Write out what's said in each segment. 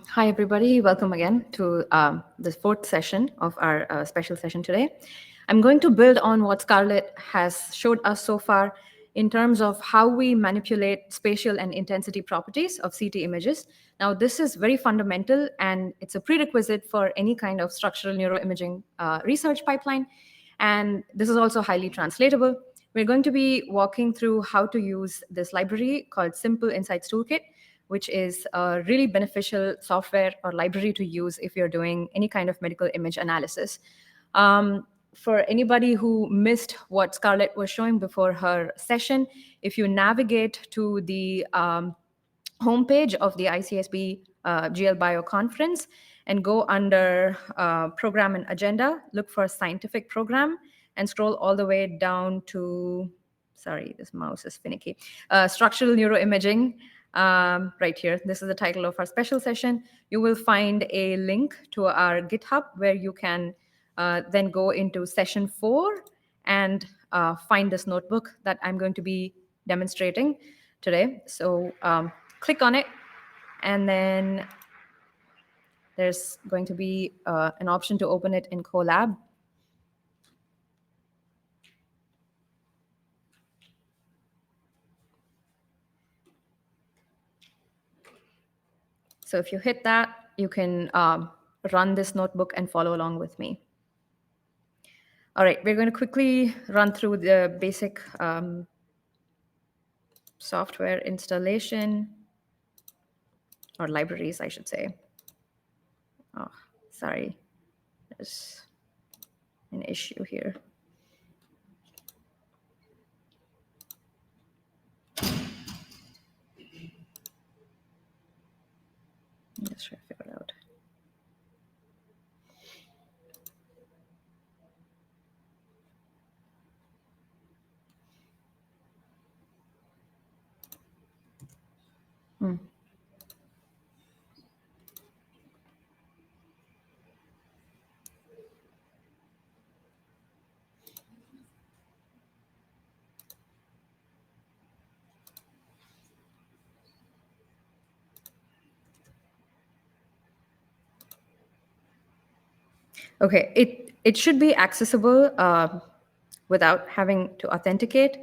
Hi, everybody. Welcome again to the fourth session of our special session today. I'm going to build on what Scarlett has showed us so far in terms of how we manipulate spatial and intensity properties of CT images. Now, this is very fundamental, and it's a prerequisite for any kind of structural neuroimaging research pipeline. And this is also highly translatable. We're going to be walking through how to use this library called Simple Insights Toolkit, which is a really beneficial software or library to use if you're doing any kind of medical image analysis. For anybody who missed what Scarlett was showing before her session, if you navigate to the homepage of the ICSB GLBIO conference and go under program and agenda, look for scientific program and scroll all the way down to, sorry, this mouse is finicky, structural neuroimaging. Right here, this is the title of our special session. You will find a link to our GitHub where you can then go into session 4 and find this notebook that I'm going to be demonstrating today. So click on it, and then there's going to be an option to open it in Colab. So if you hit that, you can run this notebook and follow along with me. All right, we're going to quickly run through the basic software installation, or libraries, I should say. Oh, sorry, there's an issue here. Let's try to figure it out. Okay, it should be accessible without having to authenticate.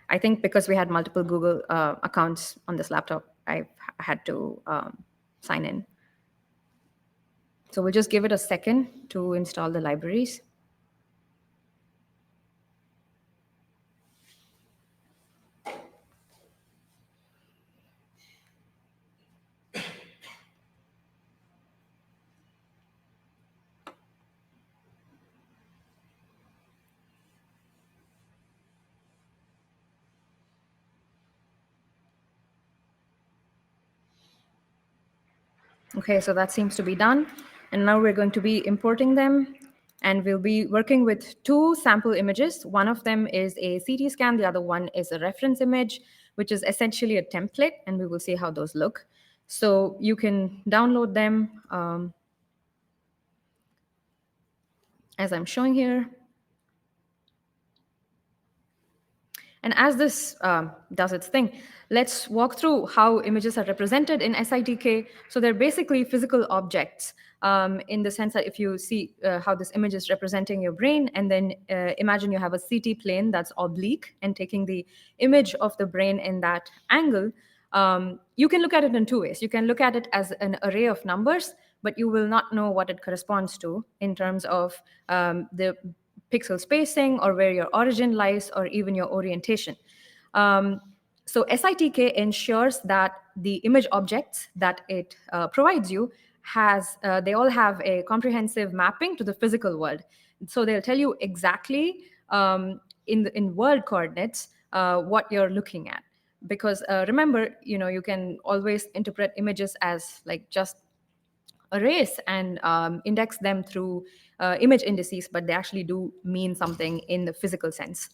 I think because we had multiple Google accounts on this laptop, I had to sign in. So we'll just give it a second to install the libraries. Okay, so that seems to be done. And now we're going to be importing them. And we'll be working with 2 sample images. One of them is a CT scan. The other one is a reference image, which is essentially a template. And we will see how those look. So you can download them as I'm showing here. And as this does its thing, let's walk through how images are represented in SITK. So they're basically physical objects in the sense that if you see how this image is representing your brain, and then imagine you have a CT plane that's oblique and taking the image of the brain in that angle, you can look at it in 2 ways. You can look at it as an array of numbers, but you will not know what it corresponds to in terms of the pixel spacing or where your origin lies or even your orientation. So SITK ensures that the image objects that it provides you they all have a comprehensive mapping to the physical world. So they'll tell you exactly in world coordinates what you're looking at. Because remember, you can always interpret images as like just arrays and index them through image indices, but they actually do mean something in the physical sense.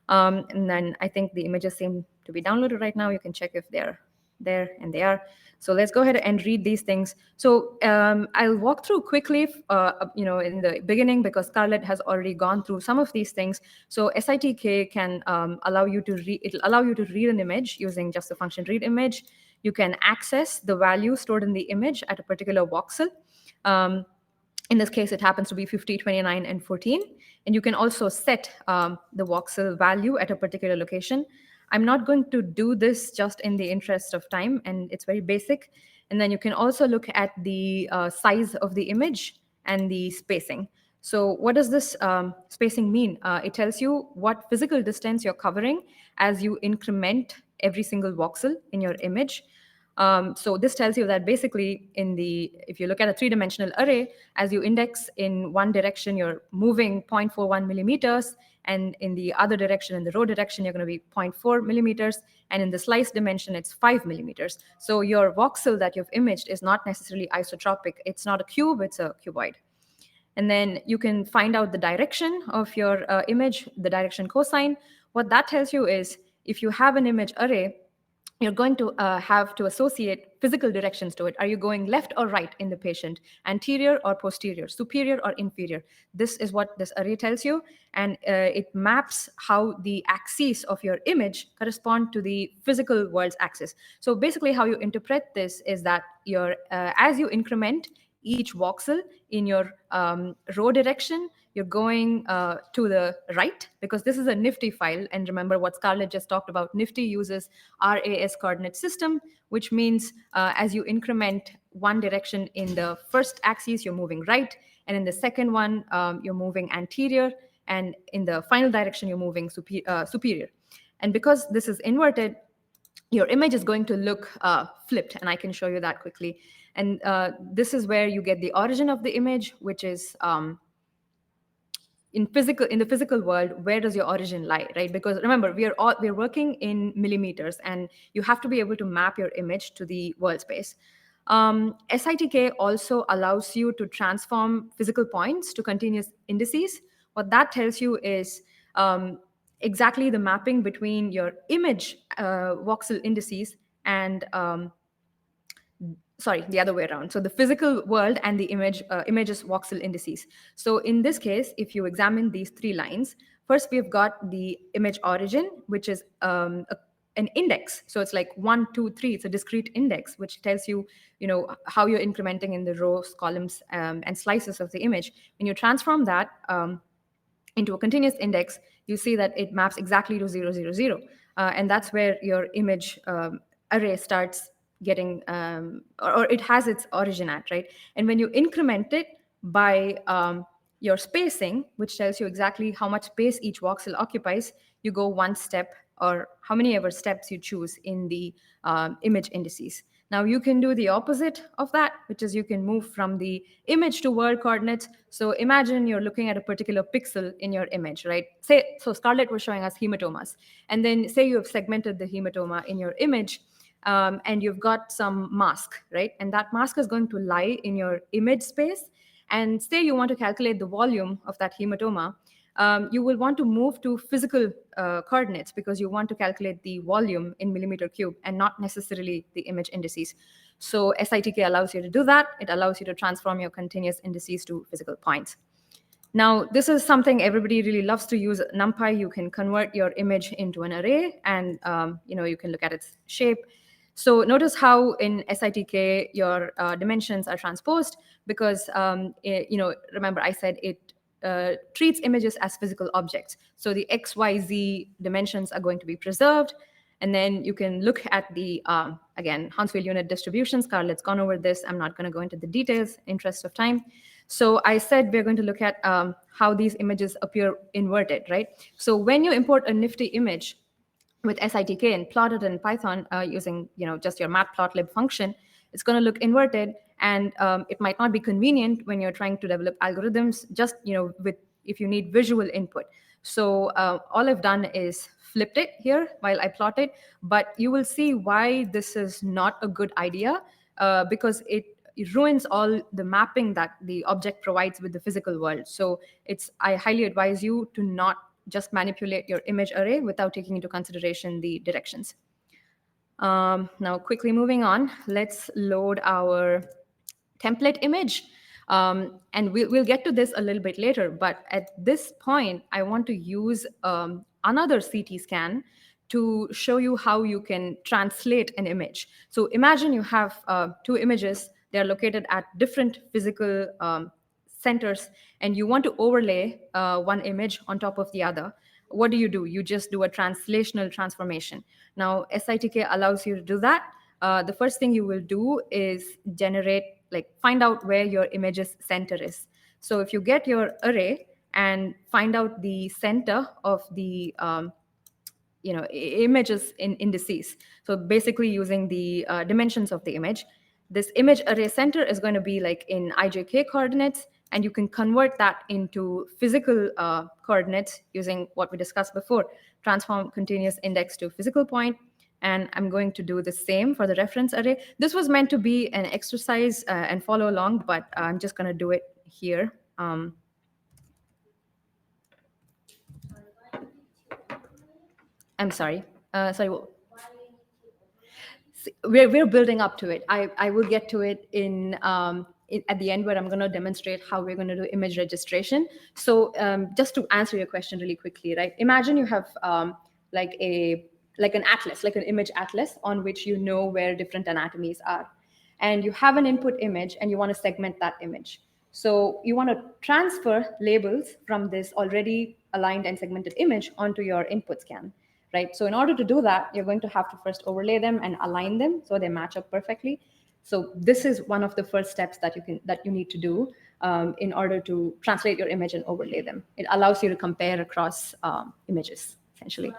And then I think the images seem to be downloaded right now. You can check if they're there, and they are. So let's go ahead and read these things. So I'll walk through quickly, in the beginning, because Scarlett has already gone through some of these things. So SITK can allow you to read an image using just the function read image. You can access the value stored in the image at a particular voxel. In this case, it happens to be 50, 29, and 14. And you can also set the voxel value at a particular location. I'm not going to do this just in the interest of time, and it's very basic. And then you can also look at the size of the image and the spacing. So what does this spacing mean? It tells you what physical distance you're covering as you increment every single voxel in your image. So this tells you that basically if you look at a three-dimensional array, as you index in one direction, you're moving 0.41 millimeters, and in the other direction, in the row direction, you're going to be 0.4 millimeters, and in the slice dimension, it's 5 millimeters. So your voxel that you've imaged is not necessarily isotropic. It's not a cube, it's a cuboid. And then you can find out the direction of your image, the direction cosine. What that tells you is if you have an image array, you're going to have to associate physical directions to it. Are you going left or right in the patient, anterior or posterior, superior or inferior? This is what this array tells you, and it maps how the axes of your image correspond to the physical world's axis. So basically how you interpret this is that as you increment each voxel in your row direction, you're going to the right, because this is a Nifty file. And remember what Scarlett just talked about, Nifty uses RAS coordinate system, which means as you increment one direction in the first axis, you're moving right, and in the second one, you're moving anterior, and in the final direction, you're moving superior. And because this is inverted, your image is going to look flipped, and I can show you that quickly. And this is where you get the origin of the image, which is in the physical world. Where does your origin lie, right? Because remember, we're working in millimeters, and you have to be able to map your image to the world space. SITK also allows you to transform physical points to continuous indices. What that tells you is exactly the mapping between your image voxel indices and sorry, the other way around. So the physical world and the image's voxel indices. So in this case, if you examine these three lines, first we've got the image origin, which is an index. So it's like 1, 2, 3. It's a discrete index, which tells you, how you're incrementing in the rows, columns, and slices of the image. When you transform that into a continuous index, you see that it maps exactly to 0, 0, 0. And that's where your image array starts getting, or it has its origin at, right? And when you increment it by your spacing, which tells you exactly how much space each voxel occupies, you go one step, or how many ever steps you choose in the image indices. Now you can do the opposite of that, which is you can move from the image to world coordinates. So imagine you're looking at a particular pixel in your image, right? So Scarlett was showing us hematomas. And then say you have segmented the hematoma in your image, and you've got some mask, right? And that mask is going to lie in your image space. And say you want to calculate the volume of that hematoma, you will want to move to physical coordinates, because you want to calculate the volume in millimeter cube and not necessarily the image indices. So SITK allows you to do that. It allows you to transform your continuous indices to physical points. Now, this is something everybody really loves to use. NumPy, you can convert your image into an array, and you can look at its shape. So notice how in SITK your dimensions are transposed, because remember I said it treats images as physical objects. So the X, Y, Z dimensions are going to be preserved. And then you can look at the, again, Hounsfield unit distribution. Scarlett's gone over this. I'm not going to go into the details, interest of time. So I said we're going to look at how these images appear inverted, right? So when you import a Nifty image with SITK and plot it in Python using just your matplotlib function, it's going to look inverted, and it might not be convenient when you're trying to develop algorithms, just if you need visual input. So all I've done is flipped it here while I plot it, but you will see why this is not a good idea, because it ruins all the mapping that the object provides with the physical world. So I highly advise you to not just manipulate your image array without taking into consideration the directions. Now, quickly moving on, let's load our template image. And we'll get to this a little bit later, but at this point, I want to use another CT scan to show you how you can translate an image. So imagine you have two images, they're located at different physical centers, and you want to overlay one image on top of the other. What do? You just do a translational transformation. Now, SITK allows you to do that. The first thing you will do is find out where your image's center is. So if you get your array and find out the center of the images in indices. So basically using the dimensions of the image, this image array center is going to be like in IJK coordinates, and you can convert that into physical coordinates using what we discussed before, transform continuous index to physical point. And I'm going to do the same for the reference array. This was meant to be an exercise and follow along, but I'm just going to do it here. I'm sorry. Sorry. We're building up to it. I will get to it at the end, where I'm going to demonstrate how we're going to do image registration. So just to answer your question really quickly, right? Imagine you have like an atlas, like an image atlas, on which you know where different anatomies are, and you have an input image, and you want to segment that image. So you want to transfer labels from this already aligned and segmented image onto your input scan, right? So in order to do that, you're going to have to first overlay them and align them so they match up perfectly. So this is one of the first steps that you need to do in order to translate your image and overlay them. It allows you to compare across images, essentially.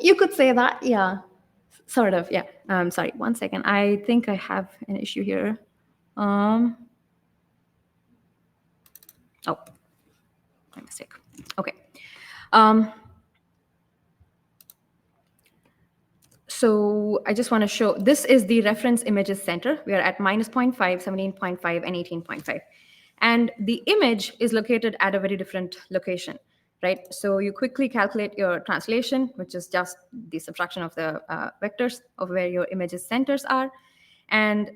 You could say that, yeah. Sort of, yeah. Sorry, 1 second. I think I have an issue here. Oh, my mistake. Okay. So I just want to show, this is the reference images center. We are at -0.5, 17.5, and 18.5. And the image is located at a very different location, right? So you quickly calculate your translation, which is just the subtraction of the vectors of where your images centers are. And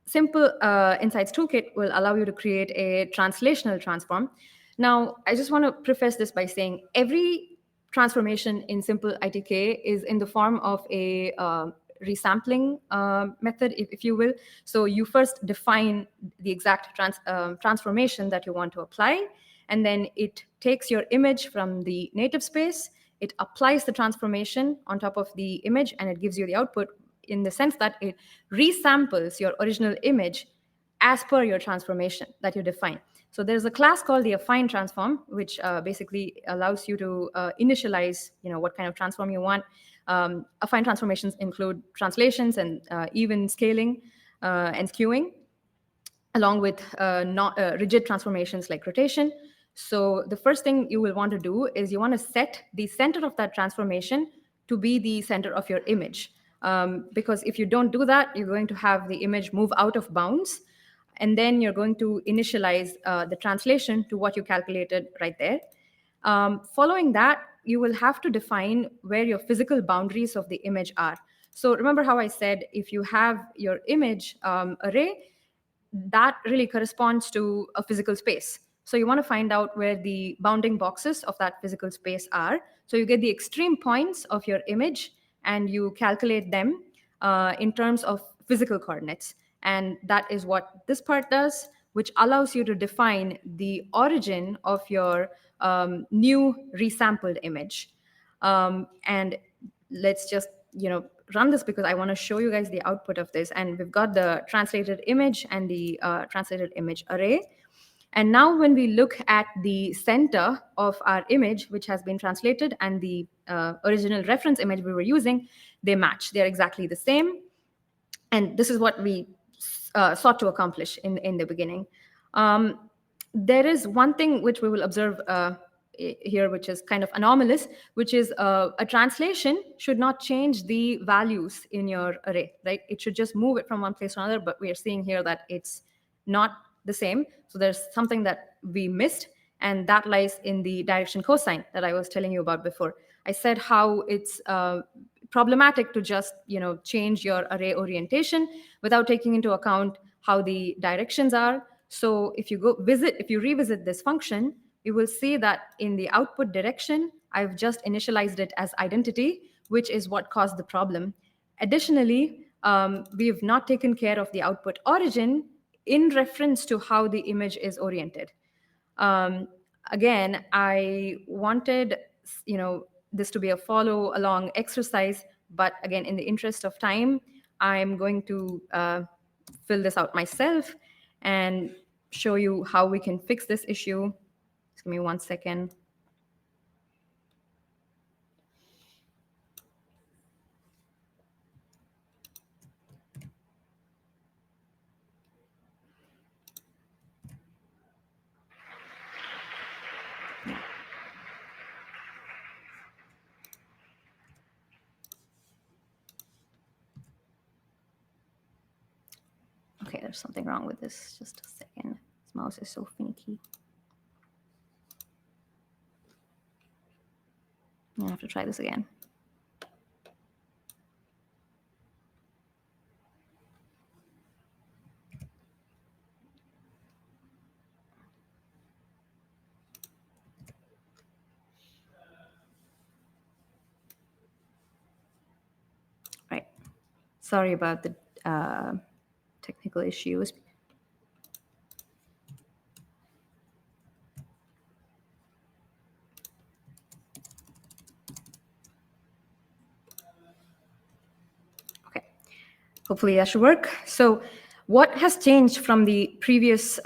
simple Insights Toolkit will allow you to create a translational transform. Now, I just want to preface this by saying every transformation in simple ITK is in the form of a resampling method, if you will. So you first define the exact transformation that you want to apply, and then it takes your image from the native space, it applies the transformation on top of the image, and it gives you the output, in the sense that it resamples your original image as per your transformation that you define. So there's a class called the affine transform, which basically allows you to initialize, what kind of transform you want. Affine transformations include translations and even scaling and skewing, along with rigid transformations like rotation. So the first thing you will want to do is you want to set the center of that transformation to be the center of your image. Because if you don't do that, you're going to have the image move out of bounds, and then you're going to initialize the translation to what you calculated right there. Following that, you will have to define where your physical boundaries of the image are. So remember how I said, if you have your image array, that really corresponds to a physical space. So you want to find out where the bounding boxes of that physical space are. So you get the extreme points of your image, and you calculate them in terms of physical coordinates. And that is what this part does, which allows you to define the origin of your new resampled image. And let's just, run this, because I want to show you guys the output of this. And we've got the translated image and the translated image array. And now when we look at the center of our image, which has been translated, and the original reference image we were using, they match. They're exactly the same. And this is what we sought to accomplish in the beginning. There is one thing which we will observe here, which is kind of anomalous, which is a translation should not change the values in your array, right? It should just move it from one place to another, but we are seeing here that it's not the same. So there's something that we missed, and that lies in the direction cosine that I was telling you about before. I said how it's problematic to just change your array orientation without taking into account how the directions are. So if you revisit this function, you will see that in the output direction, I've just initialized it as identity, which is what caused the problem. Additionally, we've not taken care of the output origin in reference to how the image is oriented. Again, I wanted, this to be a follow along exercise, but again, in the interest of time, I'm going to fill this out myself and show you how we can fix this issue. Just give me 1 second. Okay, there's something wrong with this. Just a second. This mouse is so finicky. I have to try this again. Right. Sorry about the technical issues. Okay, hopefully that should work. So what has changed from the previous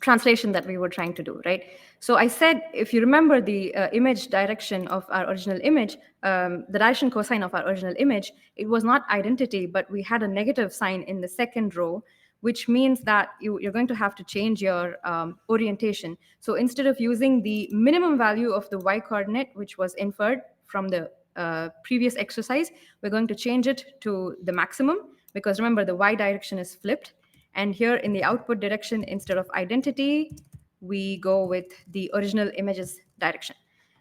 translation that we were trying to do, right? So I said, if you remember the image direction of our original image, the direction cosine of our original image, it was not identity, but we had a negative sign in the second row, which means that you're going to have to change your orientation. So instead of using the minimum value of the y coordinate, which was inferred from the previous exercise, we're going to change it to the maximum, because remember, the y direction is flipped. And here in the output direction, instead of identity, we go with the original image's direction.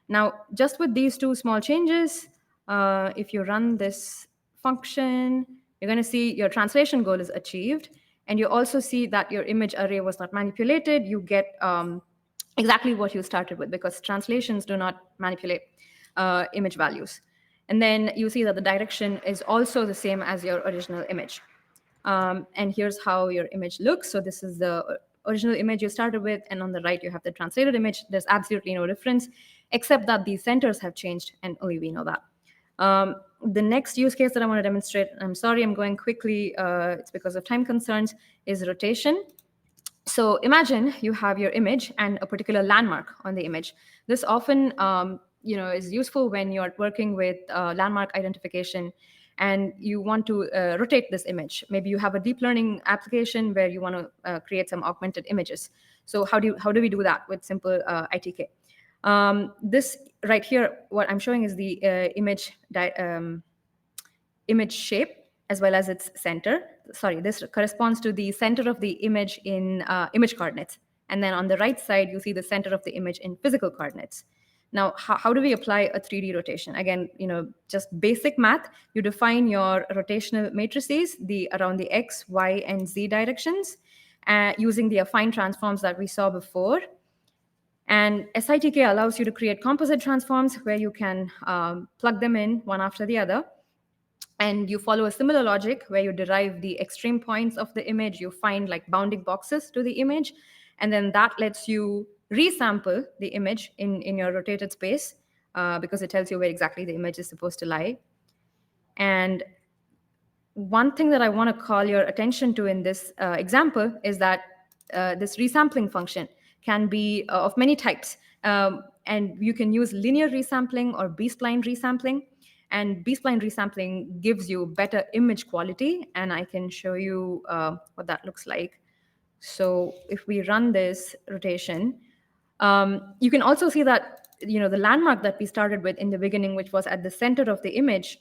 Now, just with these two small changes, if you run this function, you're going to see your translation goal is achieved. And you also see that your image array was not manipulated. You get exactly what you started with, because translations do not manipulate image values. And then you see that the direction is also the same as your original image. And here's how your image looks. So this is the original image you started with, and on the right you have the translated image. There's absolutely no difference, except that the centers have changed, and only we know that. The next use case that I want to demonstrate, I'm sorry I'm going quickly, it's because of time concerns, is rotation. So imagine you have your image and a particular landmark on the image. This often is useful when you're working with landmark identification and you want to rotate this image. Maybe you have a deep learning application where you want to create some augmented images. So how do we do that with simple ITK? This right here, what I'm showing is the image shape as well as its center. Sorry, this corresponds to the center of the image in image coordinates. And then on the right side, you see the center of the image in physical coordinates. Now, how do we apply a 3D rotation? Again, just basic math. You define your rotational matrices around the X, Y, and Z directions using the affine transforms that we saw before. And SITK allows you to create composite transforms where you can plug them in one after the other. And you follow a similar logic where you derive the extreme points of the image. You find like bounding boxes to the image. And then that lets you resample the image in your rotated space because it tells you where exactly the image is supposed to lie. And one thing that I want to call your attention to in this example is that this resampling function can be of many types. And you can use linear resampling or B-spline resampling. And B-spline resampling gives you better image quality. And I can show you what that looks like. So if we run this rotation, you can also see that the landmark that we started with in the beginning, which was at the center of the image,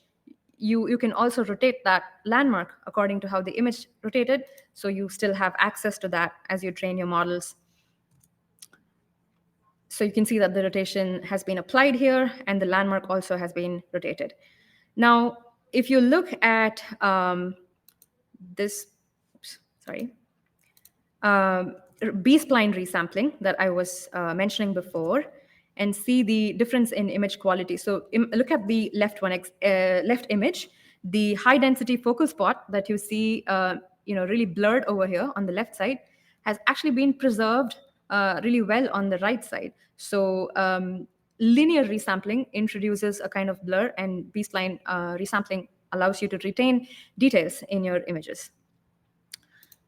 you can also rotate that landmark according to how the image rotated. So you still have access to that as you train your models. So you can see that the rotation has been applied here, and the landmark also has been rotated. Now, if you look at this, B-spline resampling that I was mentioning before, and see the difference in image quality. So look at the left one, left image. The high density focal spot that you see, really blurred over here on the left side, has actually been preserved really well on the right side. So linear resampling introduces a kind of blur, and baseline resampling allows you to retain details in your images.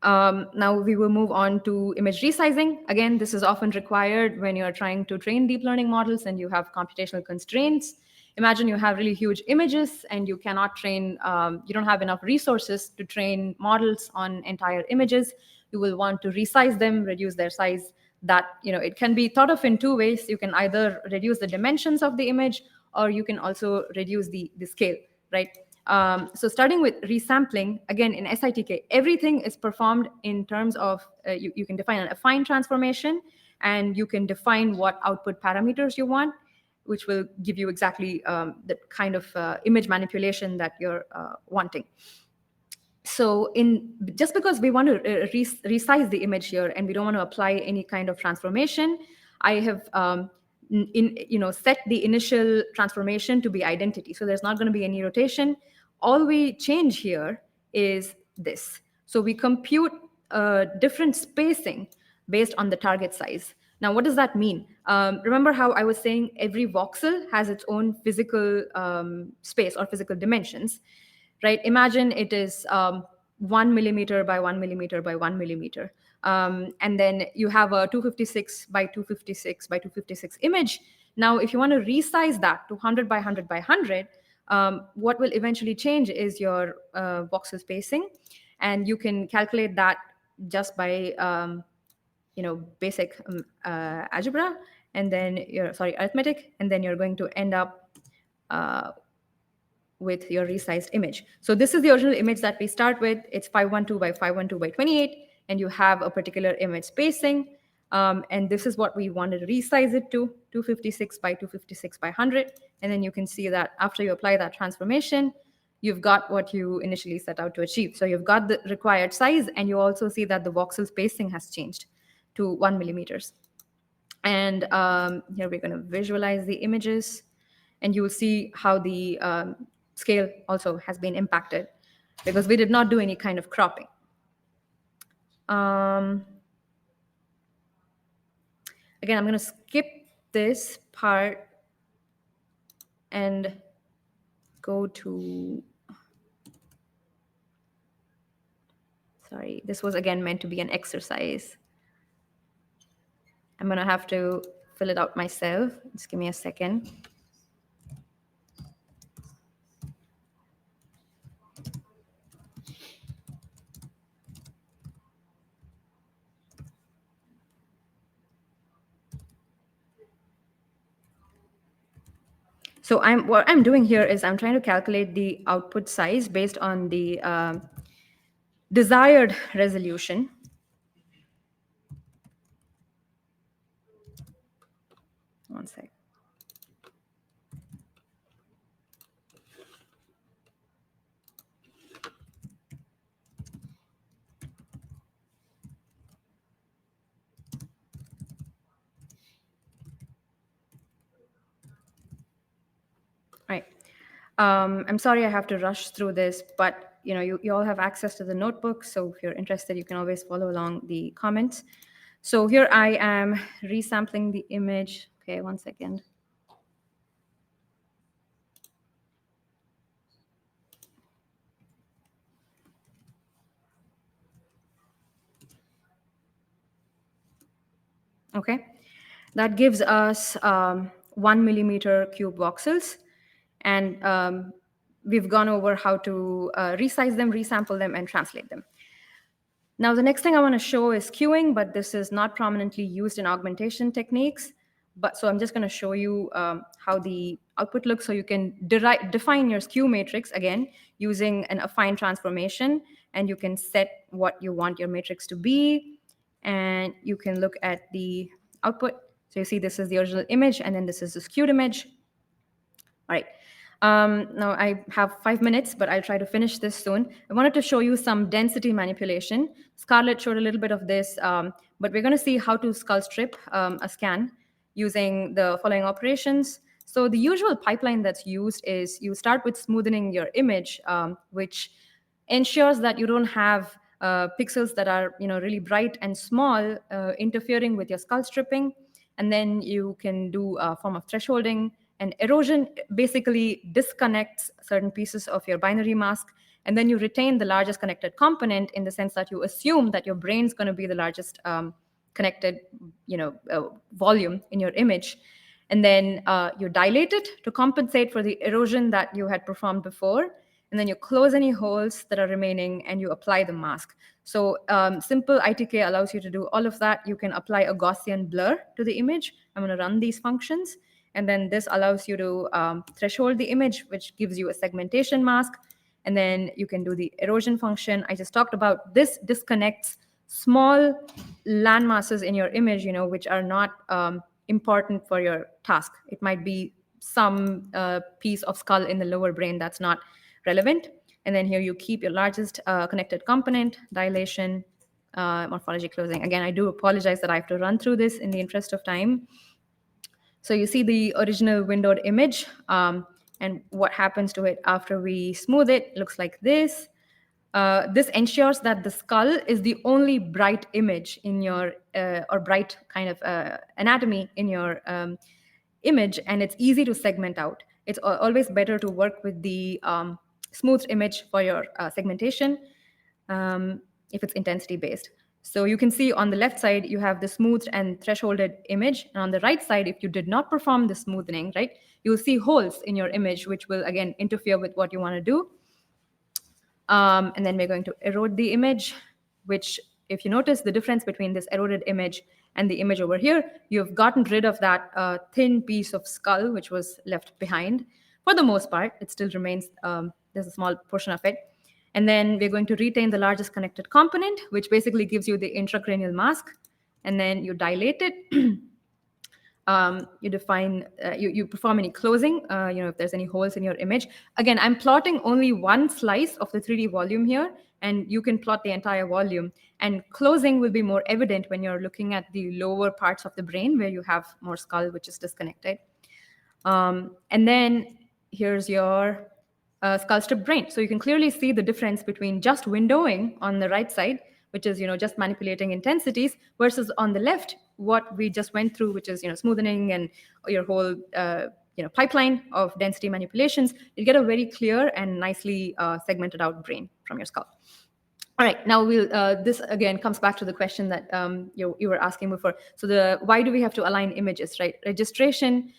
Now we will move on to image resizing. Again, this is often required when you're trying to train deep learning models and you have computational constraints. Imagine you have really huge images and you cannot train, you don't have enough resources to train models on entire images. You will want to resize them, reduce their size. That, it can be thought of in two ways. You can either reduce the dimensions of the image, or you can also reduce the scale, right? So starting with resampling, again, in SITK, everything is performed in terms of, you can define an affine transformation, and you can define what output parameters you want, which will give you exactly the kind of image manipulation that you're wanting. So just because we want to resize the image here and we don't want to apply any kind of transformation, I have set the initial transformation to be identity. So there's not going to be any rotation. All we change here is this. So we compute different spacing based on the target size. Now, what does that mean? Remember how I was saying every voxel has its own physical space or physical dimensions, right? Imagine it is 1 millimeter by 1 millimeter by 1 millimeter. And then you have a 256 by 256 by 256 image. Now, if you want to resize that to 100 by 100 by 100, what will eventually change is your voxel spacing. And you can calculate that just by basic algebra, and then arithmetic, and then you're going to end up with your resized image. So this is the original image that we start with. It's 512 by 512 by 28, and you have a particular image spacing. And this is what we wanted to resize it to, 256 by 256 by 100. And then you can see that after you apply that transformation, you've got what you initially set out to achieve. So you've got the required size, and you also see that the voxel spacing has changed to 1 millimeters. And here we're going to visualize the images, and you will see how the scale also has been impacted because we did not do any kind of cropping. Again, I'm going to skip this part and go to, sorry, this was again meant to be an exercise. I'm going to have to fill it out myself. Just give me a second. So what I'm doing here is I'm trying to calculate the output size based on the desired resolution. One sec. Right. I'm sorry I have to rush through this, but you all have access to the notebook, so if you're interested, you can always follow along the comments. So here I am resampling the image. Okay, one second. Okay, that gives us 1 millimeter cube voxels. And we've gone over how to resize them, resample them, and translate them. Now, the next thing I want to show is queuing, but this is not prominently used in augmentation techniques. So I'm just going to show you how the output looks. So you can define your skew matrix, again, using an affine transformation. And you can set what you want your matrix to be. And you can look at the output. So you see this is the original image, and then this is the skewed image. All right. Now I have 5 minutes, but I'll try to finish this soon. I wanted to show you some density manipulation. Scarlett showed a little bit of this, but we're going to see how to skull strip a scan using the following operations. So the usual pipeline that's used is you start with smoothing your image, which ensures that you don't have pixels that are really bright and small interfering with your skull stripping. And then you can do a form of thresholding. And erosion basically disconnects certain pieces of your binary mask, and then you retain the largest connected component, in the sense that you assume that your brain's going to be the largest connected volume in your image. And then you dilate it to compensate for the erosion that you had performed before. And then you close any holes that are remaining and you apply the mask. So simple ITK allows you to do all of that. You can apply a Gaussian blur to the image. I'm going to run these functions. And then this allows you to threshold the image, which gives you a segmentation mask. And then you can do the erosion function I just talked about. This disconnects small land masses in your image, which are not important for your task. It might be some piece of skull in the lower brain that's not relevant. And then here you keep your largest connected component, dilation, morphology closing. Again, I do apologize that I have to run through this in the interest of time. So you see the original windowed image, and what happens to it after we smooth it looks like this. This ensures that the skull is the only bright image in your, or bright kind of anatomy in your image, and it's easy to segment out. It's always better to work with the smoothed image for your segmentation if it's intensity based. So you can see on the left side, you have the smoothed and thresholded image. And on the right side, if you did not perform the smoothing, right, you'll see holes in your image, which will, again, interfere with what you want to do. And then we're going to erode the image, which, if you notice the difference between this eroded image and the image over here, you've gotten rid of that thin piece of skull, which was left behind. For the most part, it still remains, there's a small portion of it. And then we're going to retain the largest connected component, which basically gives you the intracranial mask. And then you dilate it. You define, you perform any closing, if there's any holes in your image. Again, I'm plotting only one slice of the 3D volume here, and you can plot the entire volume. And closing will be more evident when you're looking at the lower parts of the brain where you have more skull, which is disconnected. And then here's your skull strip brain. So you can clearly see the difference between just windowing on the right side, which is just manipulating intensities, versus on the left, what we just went through, which is smoothing and your whole pipeline of density manipulations. You get a very clear and nicely segmented out brain from your skull. All right, now we'll. This again comes back to the question that you were asking before. So why do we have to align images, right? Registration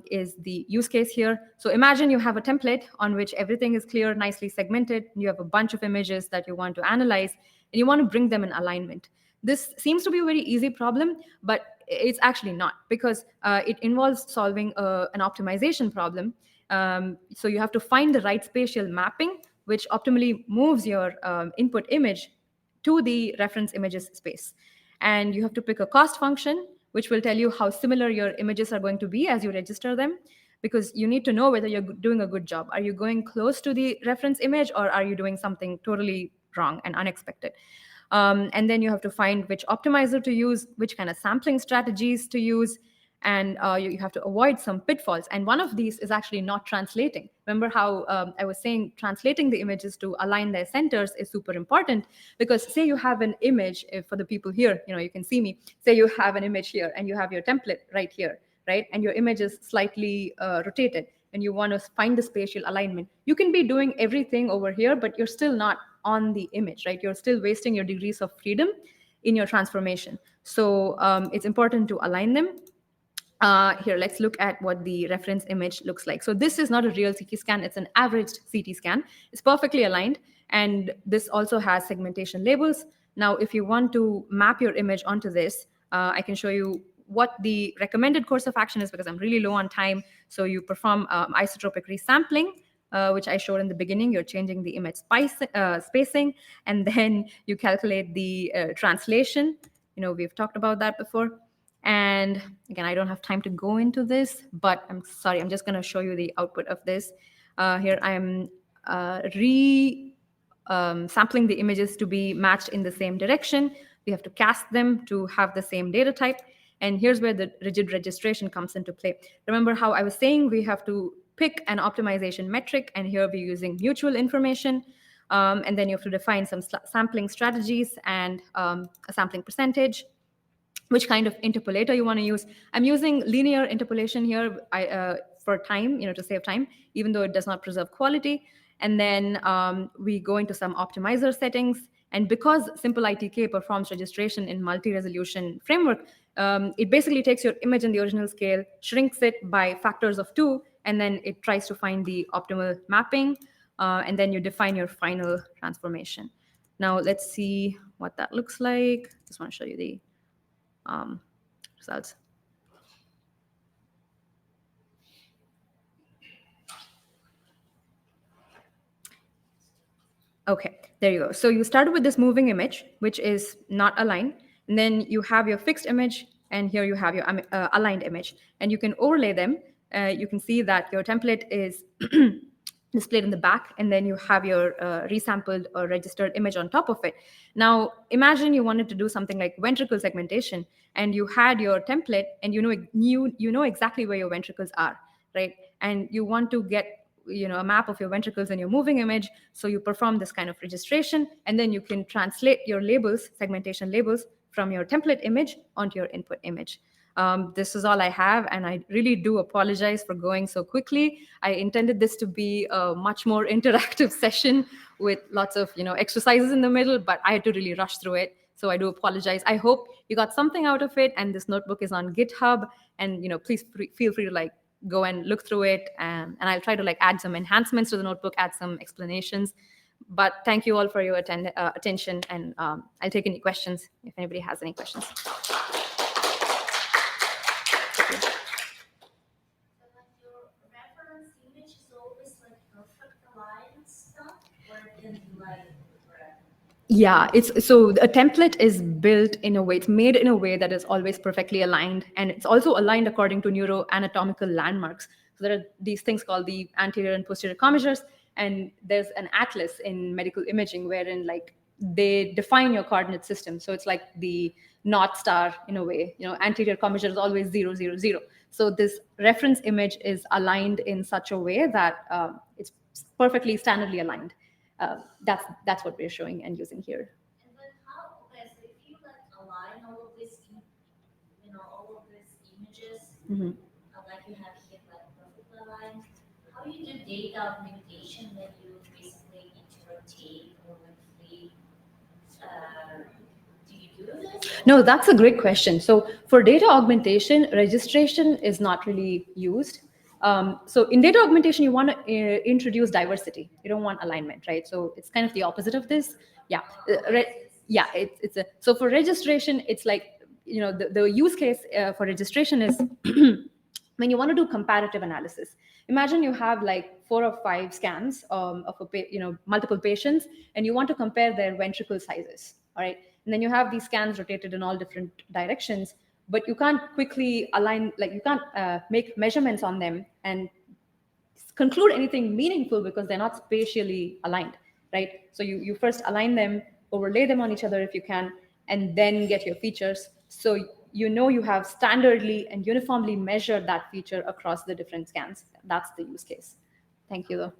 is the use case here. So imagine you have a template on which everything is clear, nicely segmented. You have a bunch of images that you want to analyze, and you want to bring them in alignment. This seems to be a very easy problem, but it's actually not, because it involves solving an optimization problem. So you have to find the right spatial mapping, which optimally moves your input image to the reference images space. And you have to pick a cost function, which will tell you how similar your images are going to be as you register them, because you need to know whether you're doing a good job. Are you going close to the reference image, or are you doing something totally wrong and unexpected? And then you have to find which optimizer to use, which kind of sampling strategies to use, and you have to avoid some pitfalls. And one of these is actually not translating. Remember how I was saying translating the images to align their centers is super important, because say you have an image, for the people here, you can see me, say you have an image here and you have your template right here, right? And your image is slightly rotated and you want to find the spatial alignment. You can be doing everything over here, but you're still not on the image, right? You're still wasting your degrees of freedom in your transformation. So it's important to align them. Here, let's look at what the reference image looks like. So this is not a real CT scan. It's an averaged CT scan. It's perfectly aligned. And this also has segmentation labels. Now, if you want to map your image onto this, I can show you what the recommended course of action is, because I'm really low on time. So you perform isotropic resampling, which I showed in the beginning. You're changing the image spacing, and then you calculate the translation. We've talked about that before. And again, I don't have time to go into this, but I'm sorry, I'm just going to show you the output of this. Here I'm sampling the images to be matched in the same direction. We have to cast them to have the same data type. And here's where the rigid registration comes into play. Remember how I was saying we have to pick an optimization metric, and here we're using mutual information. And then you have to define some sampling strategies and a sampling percentage, which kind of interpolator you want to use. I'm using linear interpolation here for time, to save time, even though it does not preserve quality. And then we go into some optimizer settings. And because simple ITK performs registration in multi-resolution framework, it basically takes your image in the original scale, shrinks it by factors of 2, and then it tries to find the optimal mapping, and then you define your final transformation. Now let's see what that looks like. Just want to show you the results. Okay, there you go. So you started with this moving image, which is not aligned, and then you have your fixed image, and here you have your aligned image, and you can overlay them. You can see that your template is displayed in the back, and then you have your resampled or registered image on top of it. Now, imagine you wanted to do something like ventricle segmentation, and you had your template, and you know exactly where your ventricles are, right? And you want to get a map of your ventricles in your moving image. So you perform this kind of registration, and then you can translate your labels, segmentation labels, from your template image onto your input image. This is all I have, and I really do apologize for going so quickly. I intended this to be a much more interactive session with lots of exercises in the middle, but I had to really rush through it. So I do apologize. I hope you got something out of it, and this notebook is on GitHub, and please feel free to go and look through it, and I'll try to add some enhancements to the notebook, add some explanations. But thank you all for your attention, and I'll take any questions if anybody has any questions. Yeah, so a template is built in a way, it's made in a way that is always perfectly aligned, and it's also aligned according to neuroanatomical landmarks. So there are these things called the anterior and posterior commissures, and there's an atlas in medical imaging wherein they define your coordinate system. So it's like the North Star in a way. Anterior commissure is always 0, 0, 0. So this reference image is aligned in such a way that it's perfectly standardly aligned. That's what we're showing and using here. And then so if you align all of these, all of these images, like you have here, perfectly aligned, how do you do data augmentation when you basically interrotate or free? Do you do this? No, that's a great question. So for data augmentation, registration is not really used. So in data augmentation, you want to introduce diversity. You don't want alignment, right? So it's kind of the opposite of this. Yeah, so for registration, it's the use case for registration is when you want to do comparative analysis. Imagine you have 4 or 5 scans of multiple patients, and you want to compare their ventricle sizes. All right, and then you have these scans rotated in all different directions, but you can't quickly align, you can't make measurements on them and conclude anything meaningful because they're not spatially aligned, right? So you first align them, overlay them on each other if you can, and then get your features. So you have standardly and uniformly measured that feature across the different scans. That's the use case. Thank you, though.